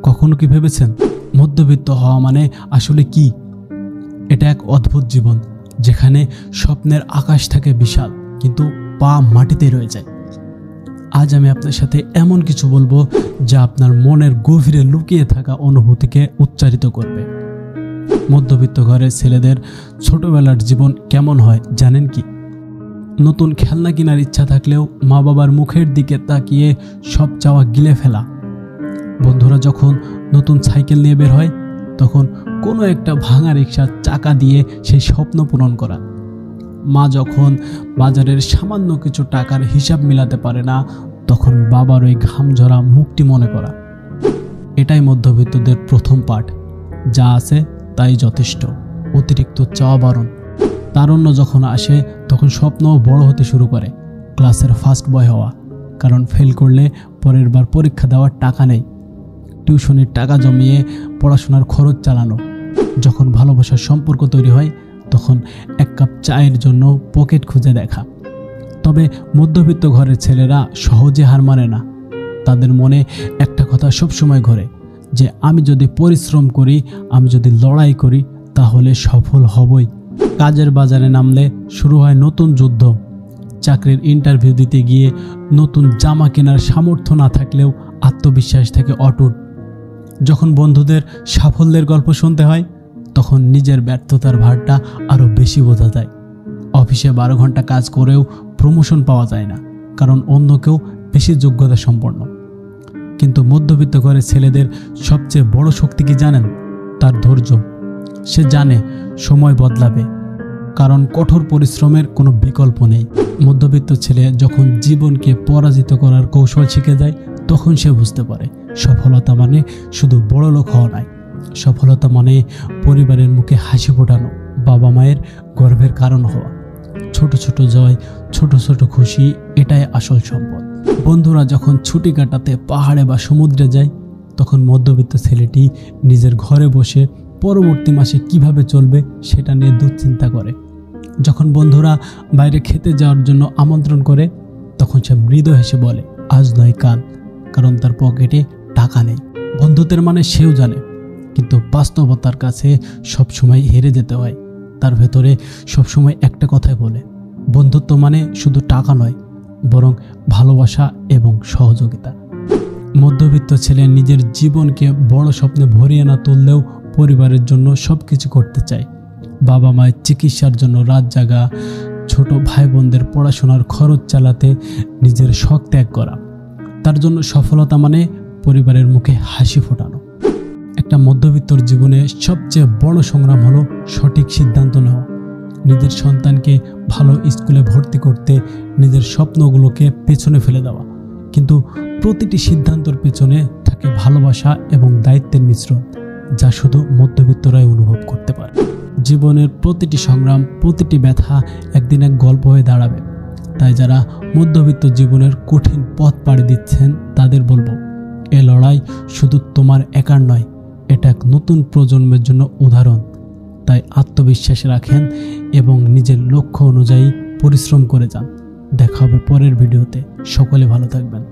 কখনো কি ভেবেছেন মধ্যবিত্ত হওয়া মানে আসলে কি? এটা এক অদ্ভুত জীবন যেখানে স্বপ্নের আকাশ থাকে বিশাল, কিন্তু পা মাটিতে রয়ে যায়। আজ আমি আপনার সাথে এমন কিছু বলবো যা আপনার মনের গভীরে লুকিয়ে থাকা অনুভূতিকে উচ্চারিত করবে। মধ্যবিত্ত ঘরের ছেলেদের ছোটবেলার জীবন কেমন হয় জানেন কি? নতুন খেলনা কেনার ইচ্ছা থাকলেও মা বাবার মুখের দিকে তাকিয়ে সব চাওয়া গিলে ফেলা। বন্ধুরা যখন নতুন সাইকেল নিয়ে বের হয়, তখন কোনো একটা ভাঙা রিকশার চাকা দিয়ে সেই স্বপ্ন পূরণ করা। মা যখন বাজারের সামান্য কিছু টাকার হিসাব মিলাতে পারে না, তখন বাবার ওই ঘাম ঝরা মুখটি মনে করা। এটাই মধ্যবিত্তদের প্রথম পাঠ। যা আছে তাই যথেষ্ট, অতিরিক্ত চাওয়া বারণ। তারুণ্য যখন আসে, তখন স্বপ্নও বড় হতে শুরু করে। ক্লাসের ফার্স্ট বয় হওয়া, কারণ ফেল করলে পরের বার পরীক্ষা দেওয়ার টাকা নেই। টিউশনির টাকা জমিয়ে পড়াশোনার খরচ চালানো। যখন ভালোবাসার সম্পর্ক তৈরি হয়, তখন এক কাপ চায়ের জন্য পকেট খুঁজে দেখা। তবে মধ্যবিত্ত ঘরের ছেলেরা সহজে হার মানে না। তাদের মনে একটা কথা সবসময় ঘোরে, যে আমি যদি পরিশ্রম করি, আমি যদি লড়াই করি, তাহলে সফল হবই। কাজের বাজারে নামলে শুরু হয় নতুন যুদ্ধ। চাকরির ইন্টারভিউ দিতে গিয়ে নতুন জামা কেনার সামর্থ্য না থাকলেও আত্মবিশ্বাস থাকে অটুট। যখন বন্ধুদের সাফল্যের গল্প শুনতে হয়, তখন নিজের ব্যর্থতার ভারটা আরও বেশি বোঝা যায়। অফিসে 12 ঘন্টা কাজ করেও প্রমোশন পাওয়া যায় না, কারণ অন্য কেউ বেশি যোগ্যতা সম্পন্ন। কিন্তু মধ্যবিত্ত ঘরের ছেলেদের সবচেয়ে বড় শক্তি কি জানেন? তার ধৈর্য। সে জানে সময় বদলাবে, কারণ কঠোর পরিশ্রমের কোনো বিকল্প নেই। মধ্যবিত্ত ছেলে যখন জীবনকে পরাজিত করার কৌশল শিখে যায়, তখন সে বুঝতে পারে সফলতা মানে শুধু বড় লোক হওয়া নয়। সফলতা মানে পরিবারের মুখে হাসি ফোটানো, বাবা মায়ের গর্বের কারণ হওয়া। ছোট ছোট জয়, ছোট ছোট খুশি, এটাই আসল সম্পদ। বন্ধুরা যখন ছুটি কাটাতে পাহাড়ে বা সমুদ্রে যায়, তখন মধ্যবিত্ত ছেলেটি নিজের ঘরে বসে পরবর্তী মাসে কিভাবে চলবে সেটা নিয়ে দুশ্চিন্তা করে। যখন বন্ধুরা বাইরে খেতে যাওয়ার জন্য আমন্ত্রণ করে, তখন সে মৃদু হেসে বলে আজ নয় কাল, কারণ তার পকেটে টাকা নেই। বন্ধুত্বের মানে সেও জানে, কিন্তু বাস্তবতার কাছে সবসময় হেরে যেতে হয়। তার ভেতরে সবসময় একটা কথাই বলে, বন্ধুত্ব মানে শুধু টাকা নয়, বরং ভালোবাসা এবং সহযোগিতা। মধ্যবিত্ত ছেলে নিজের জীবনকে বড় স্বপ্নে ভরিয়ে না তুললেও পরিবারের জন্য সব কিছু করতে চায়। বাবা মায়ের চিকিৎসার জন্য রাত জাগা, ছোট ভাই বোনদের পড়াশোনার খরচ চালাতে নিজের শখ ত্যাগ করা। তার জন্য সফলতা মানে পরিবারের মুখে হাসি ফোটানো। একটা মধ্যবিত্তর জীবনে সবচেয়ে বড় সংগ্রাম হলো সঠিক সিদ্ধান্ত নেওয়া। নিজের সন্তানকে ভালো স্কুলে ভর্তি করতে নিজের স্বপ্নগুলোকে পেছনে ফেলে দেওয়া। কিন্তু প্রতিটি সিদ্ধান্তের পেছনে থাকে ভালোবাসা এবং দায়িত্বের মিশ্রণ, যা শুধু মধ্যবিত্তরাই অনুভব করতে পারে। জীবনের প্রতিটি সংগ্রাম, প্রতিটি ব্যথা একদিন এক গল্প হয়ে দাঁড়াবে। তাই যারা মধ্যবিত্ত জীবনের কঠিন পথ পাড়ি দিচ্ছেন, তাদের বলবো, এ লড়াই শুধু তোমার একার নয়, এটা এক নতুন প্রজন্মের জন্য উদাহরণ। তাই আত্মবিশ্বাস রাখেন এবং নিজের লক্ষ্য অনুযায়ী পরিশ্রম করে যান। দেখা হবে পরের ভিডিওতে। সকলে ভালো থাকবেন।